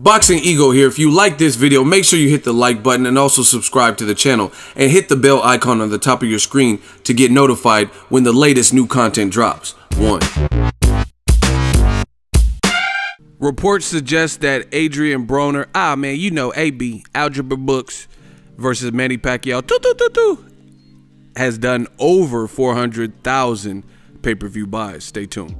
Boxingego here. If you like this video, make sure you hit the like button and also subscribe to the channel and hit the bell icon on the top of your screen to get notified when the latest new content drops. 1. Reports suggest that ADRIEN Broner, you know, AB, Algebra Books versus Manny Pacquiao, has done over 400,000 pay-per-view buys. Stay tuned.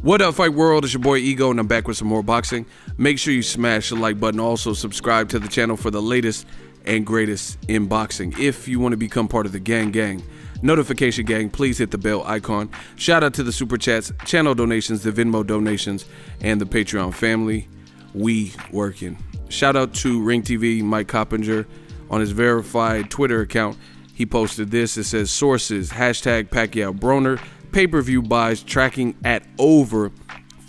What up, Fight World? It's your boy Ego, and I'm back with some more boxing. Make sure you smash the like button. Also, subscribe to the channel for the latest and greatest in boxing. If you want to become part of the gang, notification gang, please hit the bell icon. Shout out to the super chats, channel donations, the Venmo donations, and the Patreon family. We working. Shout out to Ring TV, Mike Coppinger, on his verified Twitter account. He posted this. It says, sources, hashtag Pacquiao Broner, pay-per-view buys tracking at over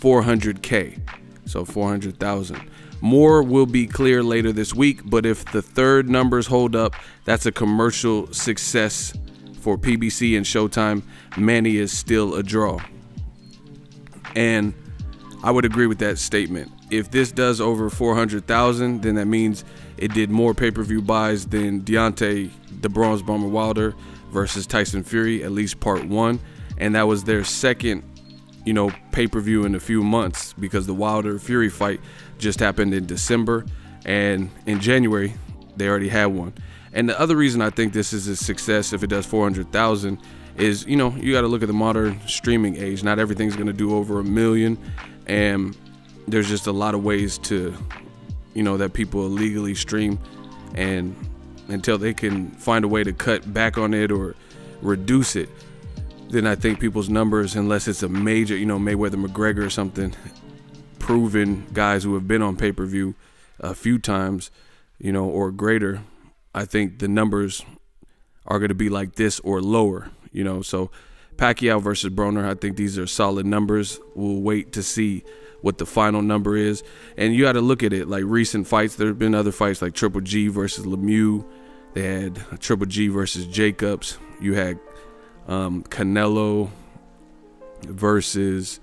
400K. So 400,000. More will be clear later this week, but if the third numbers hold up, that's a commercial success for PBC and Showtime. Manny is still a draw. And I would agree with that statement. If this does over 400,000, then that means it did more pay-per-view buys than Deontay the Bronze Bomber Wilder versus Tyson Fury, at least part 1. And that was their second, pay-per-view in a few months, because the Wilder Fury fight just happened in December, and in January they already had one. And the other reason I think this is a success, if it does 400,000, is you got to look at the modern streaming age. Not everything's going to do over 1 million, and there's just a lot of ways to that people illegally stream, and until they can find a way to cut back on it or reduce it, then I think people's numbers, unless it's a major, Mayweather McGregor or something, proven guys who have been on pay-per-view a few times, or greater, I think the numbers are going to be like this or lower, So Pacquiao versus Broner, I think these are solid numbers. We'll wait to see what the final number is. And you got to look at it like recent fights. There have been other fights like Triple G versus Lemieux. They had Triple G versus Jacobs. You had Canelo versus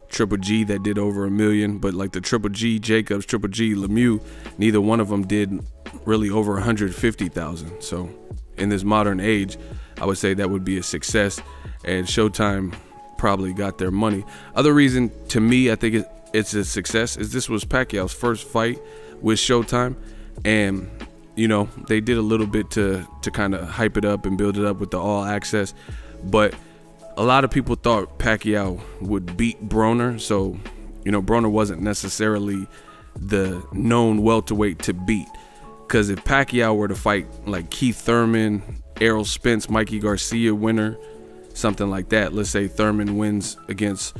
Triple G that did over 1 million, but like the Triple G Jacobs, Triple G Lemieux, neither one of them did really over 150,000. So in this modern age, I would say that would be a success, and Showtime probably got their money. Other reason to me I think it's a success is this was Pacquiao's first fight with Showtime, and they did a little bit to kind of hype it up and build it up with the all access, but a lot of people thought Pacquiao would beat Broner, so Broner wasn't necessarily the known welterweight to beat, because if Pacquiao were to fight like Keith Thurman, Errol Spence, Mikey Garcia winner, something like that, let's say Thurman wins against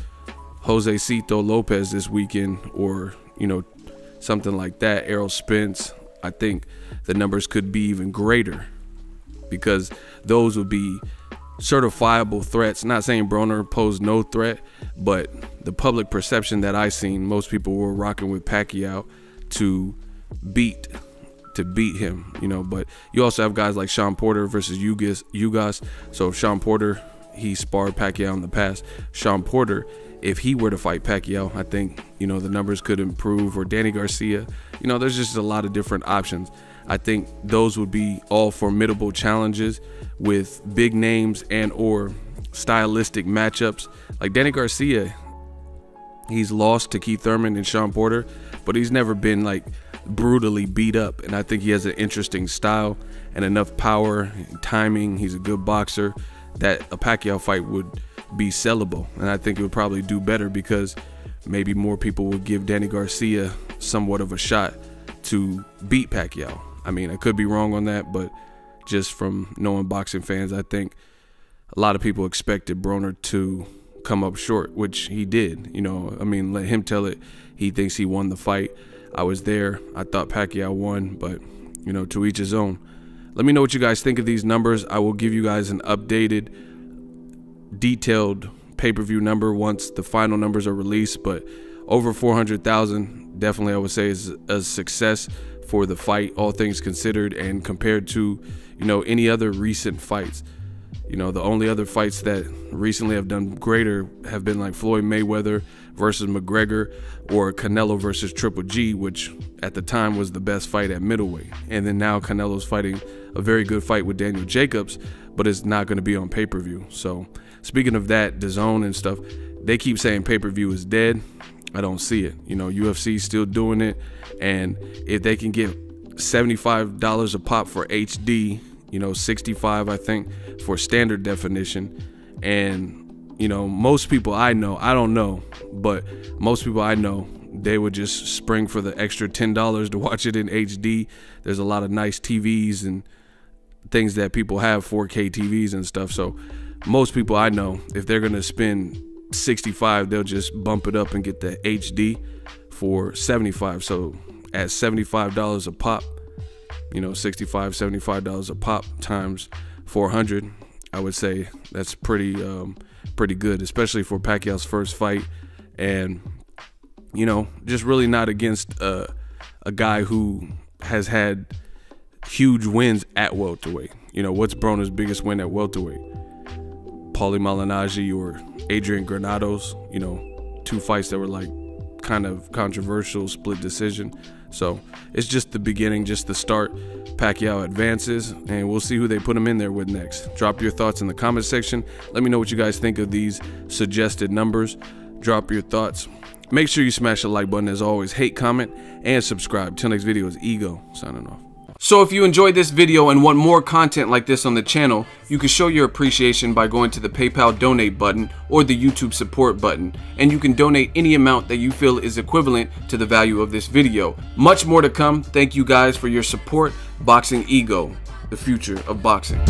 Jose Cito Lopez this weekend, or something like that, Errol Spence, I think the numbers could be even greater, because those would be certifiable threats. Not saying Broner posed no threat, but the public perception that I seen, most people were rocking with Pacquiao to beat him, but you also have guys like Sean Porter versus Ugas. So if Sean Porter, he sparred Pacquiao in the past, Sean Porter, if he were to fight Pacquiao, I think the numbers could improve. Or Danny Garcia, there's just a lot of different options. I think those would be all formidable challenges with big names and or stylistic matchups. Like Danny Garcia, he's lost to Keith Thurman and Sean Porter, but he's never been like brutally beat up, and I think he has an interesting style and enough power and timing. He's a good boxer that a Pacquiao fight would be sellable, and I think it would probably do better, because maybe more people would give Danny Garcia somewhat of a shot to beat Pacquiao. I mean, I could be wrong on that, but just from knowing boxing fans, I think a lot of people expected Broner to come up short, which he did. Let him tell it. He thinks he won the fight. I was there. I thought Pacquiao won, but to each his own. Let me know what you guys think of these numbers. I will give you guys an updated, detailed pay-per-view number once the final numbers are released, but over 400,000 definitely I would say is a success for the fight, all things considered, and compared to any other recent fights. The only other fights that recently have done greater have been like Floyd Mayweather versus McGregor, or Canelo versus Triple G, which at the time was the best fight at middleweight. And then now Canelo's fighting a very good fight with Daniel Jacobs, but it's not going to be on pay-per-view. So speaking of that, DAZN and stuff, they keep saying pay-per-view is dead. I don't see it. You know, UFC's still doing it, and if they can get $75 a pop for HD, you know, $65 I think for standard definition, and you know, most people I know, I don't know, but most people I know, they would just spring for the extra $10 to watch it in HD. There's a lot of nice TVs and things that people have, 4K TVs and stuff. So most people I know, if they're gonna spend $65, they'll just bump it up and get the HD for $75. So at $75 a pop, you know, $65, $75 a pop times 400, I would say that's pretty good, especially for Pacquiao's first fight. And you know, just really not against a guy who has had huge wins at welterweight. You know, what's Broner's biggest win at welterweight? Paulie Malignaggi or Adrian Granados, you know, two fights that were like kind of controversial, split decision. So it's just the beginning, just the start. Pacquiao advances, and we'll see who they put him in there with next. Drop your thoughts in the comment section. Let me know what you guys think of these suggested numbers. Drop your thoughts. Make sure you smash the like button as always. Hate, comment, and subscribe. Till next video is Ego signing off. So if you enjoyed this video and want more content like this on the channel, you can show your appreciation by going to the PayPal donate button or the YouTube support button, and you can donate any amount that you feel is equivalent to the value of this video. Much more to come. Thank you guys for your support. Boxingego, the future of boxing.